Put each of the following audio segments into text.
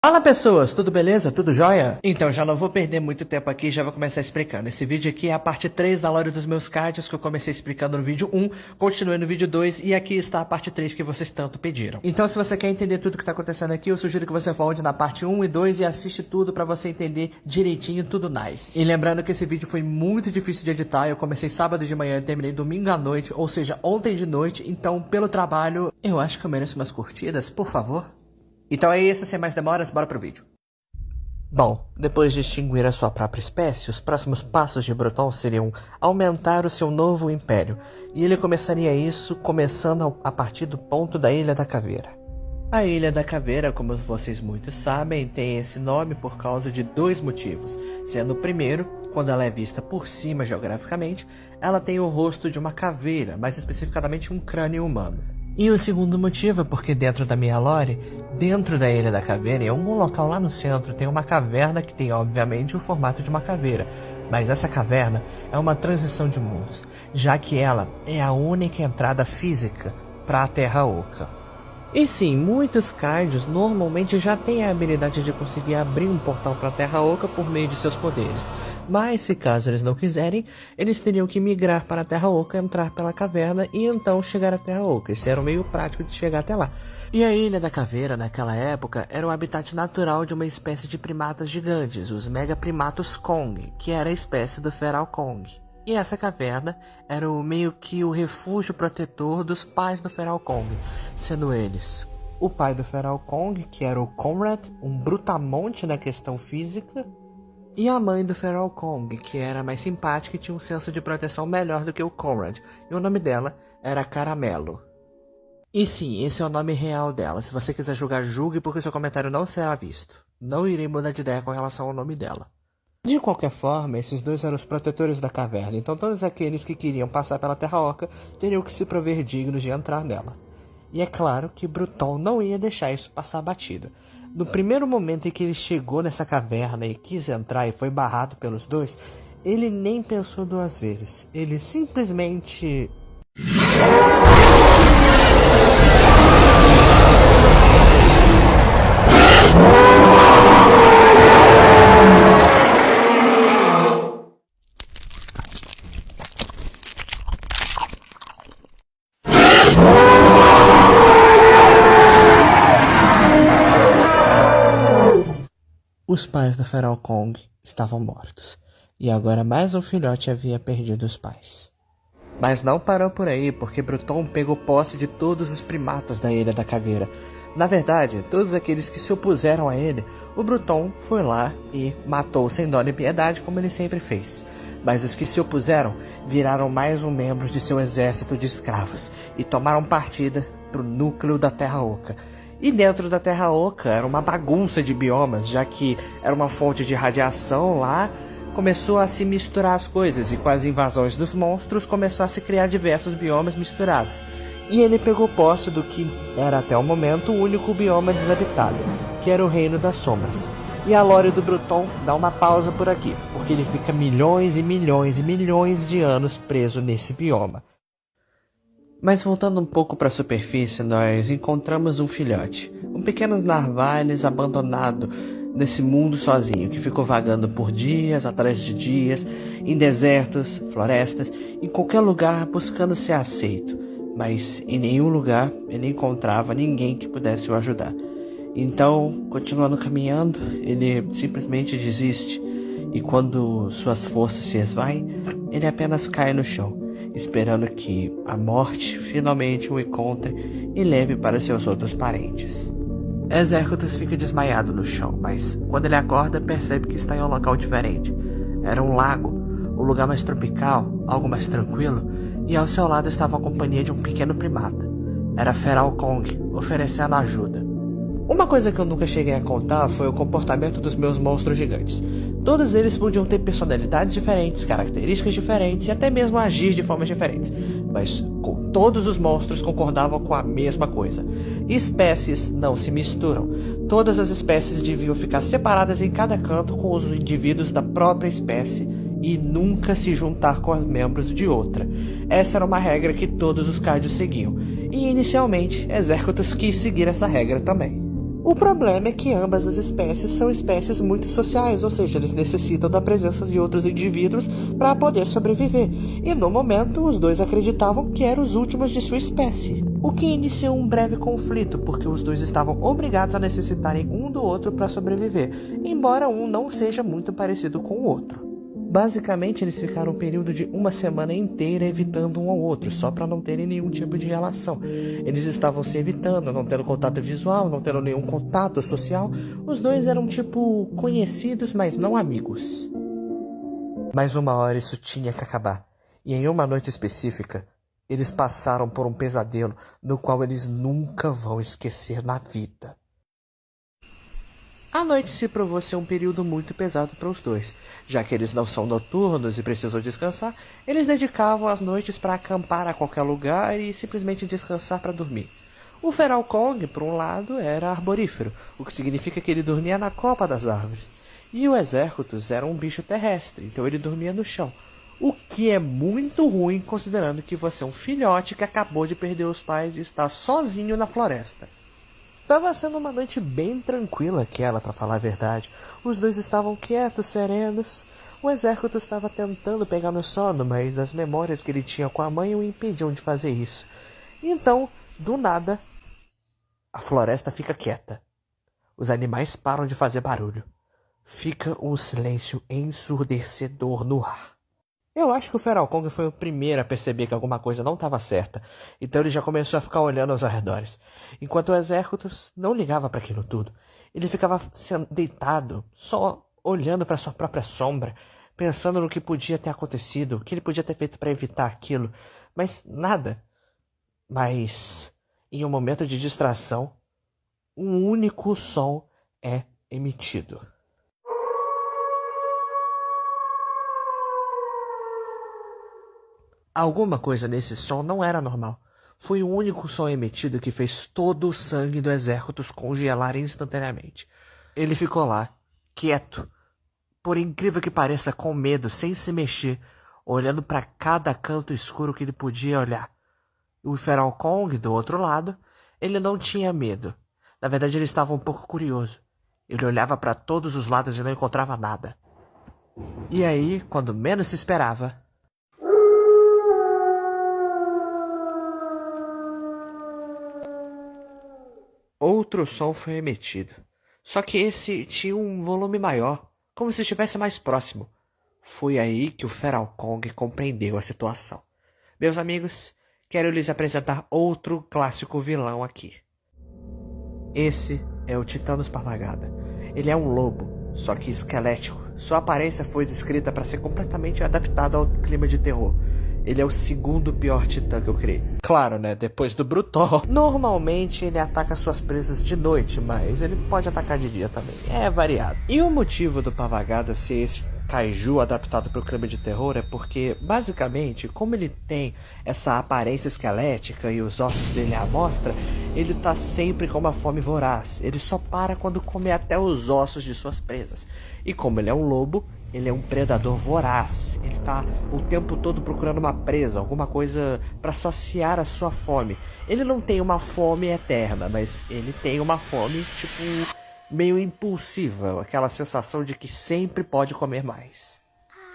Fala pessoas, tudo beleza? Tudo jóia? Então já não vou perder muito tempo aqui, já vou começar explicando. Esse vídeo aqui é a parte 3 da lore dos meus cards que eu comecei explicando no vídeo 1, continuei no vídeo 2 e aqui está a parte 3 que vocês tanto pediram. Então se você quer entender tudo que tá acontecendo aqui, eu sugiro que você volte na parte 1 e 2 e assiste tudo pra você entender direitinho, tudo nice. E lembrando que esse vídeo foi muito difícil de editar, eu comecei sábado de manhã e terminei domingo à noite, ou seja, ontem de noite, então pelo trabalho, eu acho que eu mereço umas curtidas, por favor. Então é isso, sem mais demoras, bora pro vídeo. Bom, depois de extinguir a sua própria espécie, os próximos passos de Bruton seriam aumentar o seu novo império, e ele começaria isso começando a partir do ponto da Ilha da Caveira. A Ilha da Caveira, como vocês muitos sabem, tem esse nome por causa de dois motivos, sendo o primeiro, quando ela é vista por cima geograficamente, ela tem o rosto de uma caveira, mais especificamente um crânio humano. E o segundo motivo é porque dentro da minha lore, dentro da Ilha da Caveira, em algum local lá no centro, tem uma caverna que tem obviamente o formato de uma caveira. Mas essa caverna é uma transição de mundos, já que ela é a única entrada física para a Terra Oca. E sim, muitos cards normalmente já têm a habilidade de conseguir abrir um portal para a Terra Oca por meio de seus poderes. Mas se caso eles não quiserem, eles teriam que migrar para a Terra Oca, entrar pela caverna e então chegar à Terra Oca. Isso era um meio prático de chegar até lá. E a Ilha da Caveira, naquela época, era o habitat natural de uma espécie de primatas gigantes, os Megaprimatos Kong, que era a espécie do Feral Kong. E essa caverna era meio que o refúgio protetor dos pais do Feral Kong, sendo eles o pai do Feral Kong, que era o Conrad, um brutamonte na questão física, e a mãe do Feral Kong, que era mais simpática e tinha um senso de proteção melhor do que o Conrad, e o nome dela era Caramelo. E sim, esse é o nome real dela, se você quiser julgar, julgue porque seu comentário não será visto. Não irei mudar de ideia com relação ao nome dela. De qualquer forma, esses dois eram os protetores da caverna, então todos aqueles que queriam passar pela Terra Oca teriam que se prover dignos de entrar nela. E é claro que Bruton não ia deixar isso passar batido. No primeiro momento em que ele chegou nessa caverna e quis entrar e foi barrado pelos dois, ele nem pensou duas vezes. Ele simplesmente... Os pais do Feral Kong estavam mortos, e agora mais um filhote havia perdido os pais. Mas não parou por aí, porque Bruton pegou posse de todos os primatas da Ilha da Caveira. Na verdade, todos aqueles que se opuseram a ele, o Bruton foi lá e matou sem dó nem piedade, como ele sempre fez. Mas os que se opuseram viraram mais um membro de seu exército de escravos, e tomaram partida para o núcleo da Terra Oca. E dentro da Terra Oca era uma bagunça de biomas, já que era uma fonte de radiação lá, começou a se misturar as coisas, e com as invasões dos monstros começou a se criar diversos biomas misturados. E ele pegou posse do que era até o momento o único bioma desabitado, que era o Reino das Sombras. E a lore do Bruton dá uma pausa por aqui, porque ele fica milhões e milhões e milhões de anos preso nesse bioma. Mas voltando um pouco para a superfície, nós encontramos um filhote, um pequeno narvalhas abandonado nesse mundo sozinho, que ficou vagando por dias atrás de dias, em desertos, florestas, em qualquer lugar buscando ser aceito, mas em nenhum lugar ele encontrava ninguém que pudesse o ajudar. Então, continuando caminhando, ele simplesmente desiste, e quando suas forças se esvaem, ele apenas cai no chão, esperando que a morte finalmente o encontre e leve para seus outros parentes. Exércitos fica desmaiado no chão, mas quando ele acorda percebe que está em um local diferente. Era um lago, um lugar mais tropical, algo mais tranquilo, e ao seu lado estava a companhia de um pequeno primata. Era Feral Kong, oferecendo ajuda. Uma coisa que eu nunca cheguei a contar foi o comportamento dos meus monstros gigantes. Todos eles podiam ter personalidades diferentes, características diferentes e até mesmo agir de formas diferentes. Mas todos os monstros concordavam com a mesma coisa. Espécies não se misturam. Todas as espécies deviam ficar separadas em cada canto com os indivíduos da própria espécie e nunca se juntar com os membros de outra. Essa era uma regra que todos os cards seguiam. E inicialmente, Exércitos quis seguir essa regra também. O problema é que ambas as espécies são espécies muito sociais, ou seja, eles necessitam da presença de outros indivíduos para poder sobreviver. E no momento, os dois acreditavam que eram os últimos de sua espécie. O que iniciou um breve conflito, porque os dois estavam obrigados a necessitarem um do outro para sobreviver, embora um não seja muito parecido com o outro. Basicamente, eles ficaram um período de uma semana inteira evitando um ao outro, só para não terem nenhum tipo de relação. Eles estavam se evitando, não tendo contato visual, não tendo nenhum contato social. Os dois eram tipo conhecidos, mas não amigos. Mas uma hora isso tinha que acabar. E em uma noite específica, eles passaram por um pesadelo no qual eles nunca vão esquecer na vida. A noite se provou ser um período muito pesado para os dois. Já que eles não são noturnos e precisam descansar, eles dedicavam as noites para acampar a qualquer lugar e simplesmente descansar para dormir. O Feral Kong, por um lado, era arborífero, o que significa que ele dormia na copa das árvores. E o Exercutus era um bicho terrestre, então ele dormia no chão. O que é muito ruim considerando que você é um filhote que acabou de perder os pais e está sozinho na floresta. Estava sendo uma noite bem tranquila aquela, para falar a verdade. Os dois estavam quietos, serenos. O Exército estava tentando pegar no sono, mas as memórias que ele tinha com a mãe o impediam de fazer isso. Então, do nada, a floresta fica quieta. Os animais param de fazer barulho. Fica um silêncio ensurdecedor no ar. Eu acho que o Feral Kong foi o primeiro a perceber que alguma coisa não estava certa, então ele já começou a ficar olhando aos arredores, enquanto o Exércutus não ligava para aquilo tudo. Ele ficava deitado, só olhando para sua própria sombra, pensando no que podia ter acontecido, o que ele podia ter feito para evitar aquilo, mas nada. Mas, em um momento de distração, um único som é emitido. Alguma coisa nesse som não era normal. Foi o único som emitido que fez todo o sangue do Exércutus congelar instantaneamente. Ele ficou lá, quieto, por incrível que pareça, com medo, sem se mexer, olhando para cada canto escuro que ele podia olhar. O Feral Kong, do outro lado, ele não tinha medo. Na verdade, ele estava um pouco curioso. Ele olhava para todos os lados e não encontrava nada. E aí, quando menos se esperava, outro som foi emitido, só que esse tinha um volume maior, como se estivesse mais próximo. Foi aí que o Feral Kong compreendeu a situação. Meus amigos, quero lhes apresentar outro clássico vilão aqui. Esse é o Titanos Pavagada. Ele é um lobo, só que esquelético. Sua aparência foi descrita para ser completamente adaptada ao clima de terror. Ele é o segundo pior titã que eu criei. Claro, né? Depois do Brutor. Normalmente ele ataca suas presas de noite, mas ele pode atacar de dia também. É variado. E o motivo do Pavagada ser esse kaiju adaptado para o clima de terror é porque, basicamente, como ele tem essa aparência esquelética e os ossos dele à mostra, ele tá sempre com uma fome voraz. Ele só para quando come até os ossos de suas presas. E como ele é um lobo, ele é um predador voraz. Ele tá o tempo todo procurando uma presa, alguma coisa para saciar a sua fome. Ele não tem uma fome eterna, mas ele tem uma fome, tipo, meio impulsiva. Aquela sensação de que sempre pode comer mais.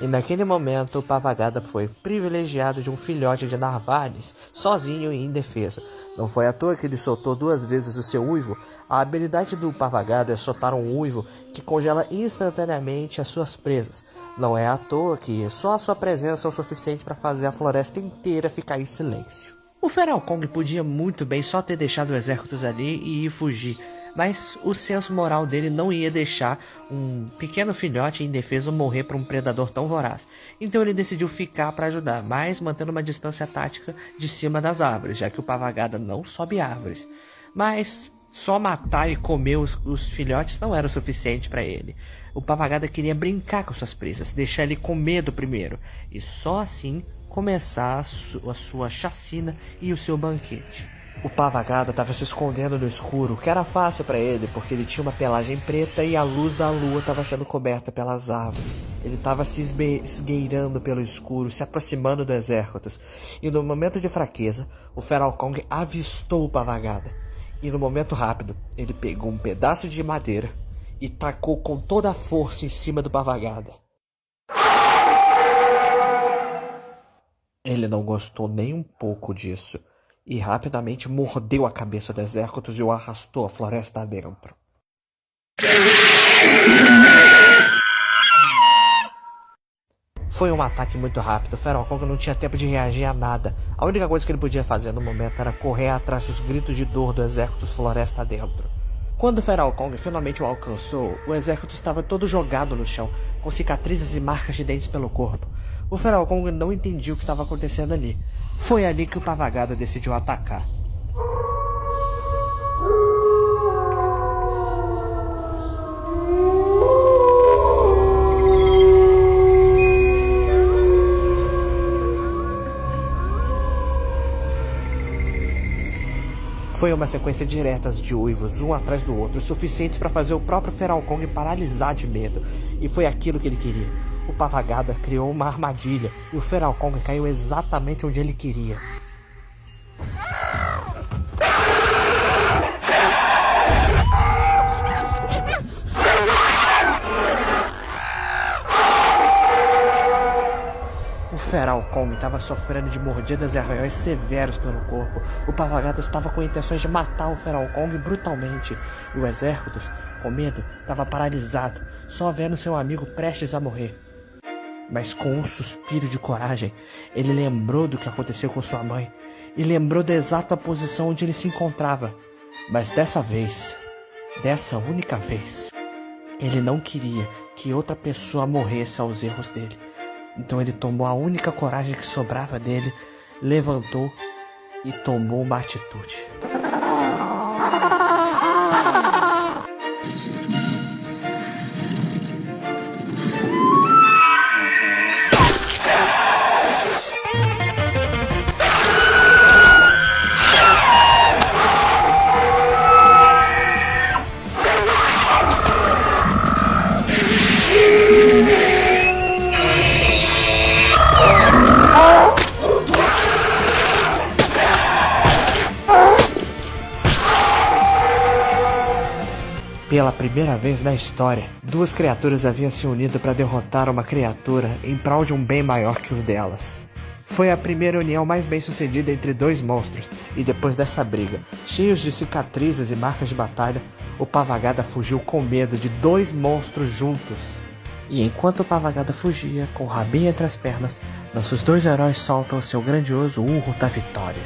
E naquele momento, o Pavagada foi privilegiado de um filhote de narvales, sozinho e indefeso. Não foi à toa que ele soltou 2 vezes o seu uivo. A habilidade do Pavagada é soltar um uivo que congela instantaneamente as suas presas. Não é à toa que só a sua presença é o suficiente para fazer a floresta inteira ficar em silêncio. O Feral Kong podia muito bem só ter deixado o exército ali e ir fugir, mas o senso moral dele não ia deixar um pequeno filhote indefeso morrer por um predador tão voraz. Então ele decidiu ficar para ajudar, mas mantendo uma distância tática de cima das árvores, já que o Pavagada não sobe árvores. Mas só matar e comer os filhotes não era o suficiente para ele. O Pavagada queria brincar com suas presas, deixar ele com medo primeiro, e só assim começar a sua chacina e o seu banquete. O Pavagada estava se escondendo no escuro, o que era fácil para ele, porque ele tinha uma pelagem preta e a luz da lua estava sendo coberta pelas árvores. Ele estava se esgueirando pelo escuro, se aproximando do exército, e no momento de fraqueza, o Feral Kong avistou o Pavagada. E no momento rápido, ele pegou um pedaço de madeira e tacou com toda a força em cima do Pavagada. Ele não gostou nem um pouco disso e rapidamente mordeu a cabeça do Exércitos e o arrastou a floresta adentro. Foi um ataque muito rápido, Feral Kong não tinha tempo de reagir a nada. A única coisa que ele podia fazer no momento era correr atrás dos gritos de dor do Exército floresta adentro. Quando Feral Kong finalmente o alcançou, o Exército estava todo jogado no chão, com cicatrizes e marcas de dentes pelo corpo. O Feral Kong não entendia o que estava acontecendo ali. Foi ali que o Pavagada decidiu atacar. Foi uma sequência direta de uivos, um atrás do outro, suficientes para fazer o próprio Feral Kong paralisar de medo. E foi aquilo que ele queria. O Pavagada criou uma armadilha e o Feral Kong caiu exatamente onde ele queria. O Feral Kong estava sofrendo de mordidas e arranhões severos pelo corpo. O Pavagada estava com intenções de matar o Feral Kong brutalmente. E o Exército, com medo, estava paralisado, só vendo seu amigo prestes a morrer. Mas com um suspiro de coragem, ele lembrou do que aconteceu com sua mãe e lembrou da exata posição onde ele se encontrava. Mas dessa vez, dessa única vez, ele não queria que outra pessoa morresse aos erros dele. Então ele tomou a única coragem que sobrava dele, levantou e tomou uma atitude. Pela primeira vez na história, duas criaturas haviam se unido para derrotar uma criatura em prol de um bem maior que o delas. Foi a primeira união mais bem sucedida entre dois monstros, e depois dessa briga, cheios de cicatrizes e marcas de batalha, o Pavagada fugiu com medo de dois monstros juntos. E enquanto o Pavagada fugia, com o rabinho entre as pernas, nossos dois heróis soltam seu grandioso urro da vitória.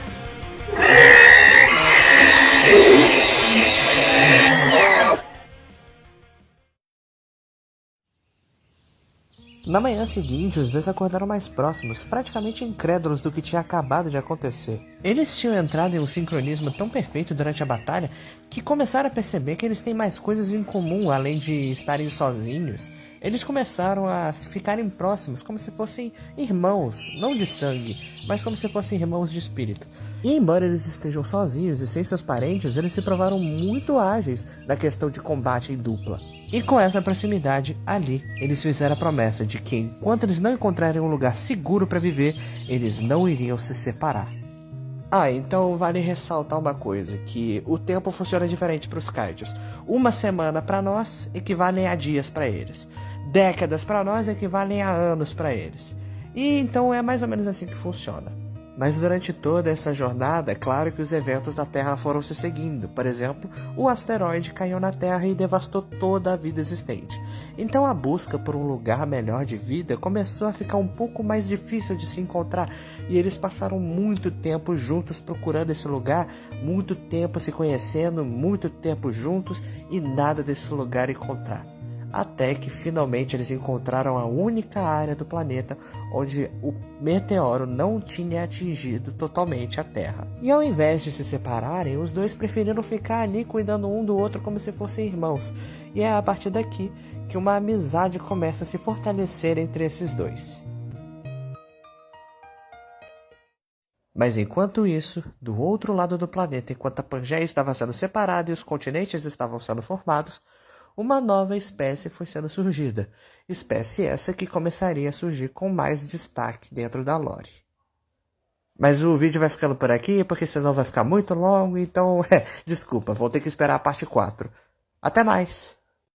Na manhã seguinte, os dois acordaram mais próximos, praticamente incrédulos do que tinha acabado de acontecer. Eles tinham entrado em um sincronismo tão perfeito durante a batalha que começaram a perceber que eles têm mais coisas em comum além de estarem sozinhos. Eles começaram a ficarem próximos como se fossem irmãos, não de sangue, mas como se fossem irmãos de espírito. E embora eles estejam sozinhos e sem seus parentes, eles se provaram muito ágeis na questão de combate em dupla. E com essa proximidade, ali, eles fizeram a promessa de que enquanto eles não encontrarem um lugar seguro para viver, eles não iriam se separar. Então vale ressaltar uma coisa, que o tempo funciona diferente para os kaijus. Uma semana para nós equivale a dias para eles. Décadas para nós equivalem a anos para eles. E então é mais ou menos assim que funciona. Mas durante toda essa jornada, é claro que os eventos da Terra foram se seguindo. Por exemplo, o asteroide caiu na Terra e devastou toda a vida existente. Então a busca por um lugar melhor de vida começou a ficar um pouco mais difícil de se encontrar. E eles passaram muito tempo juntos procurando esse lugar, muito tempo se conhecendo, muito tempo juntos e nada desse lugar encontrar. Até que finalmente eles encontraram a única área do planeta onde o meteoro não tinha atingido totalmente a Terra. E ao invés de se separarem, os dois preferiram ficar ali cuidando um do outro como se fossem irmãos. E é a partir daqui que uma amizade começa a se fortalecer entre esses dois. Mas enquanto isso, do outro lado do planeta, enquanto a Pangeia estava sendo separada e os continentes estavam sendo formados, uma nova espécie foi sendo surgida, espécie essa que começaria a surgir com mais destaque dentro da lore. Mas o vídeo vai ficando por aqui, porque senão vai ficar muito longo, então, desculpa, vou ter que esperar a parte 4. Até mais!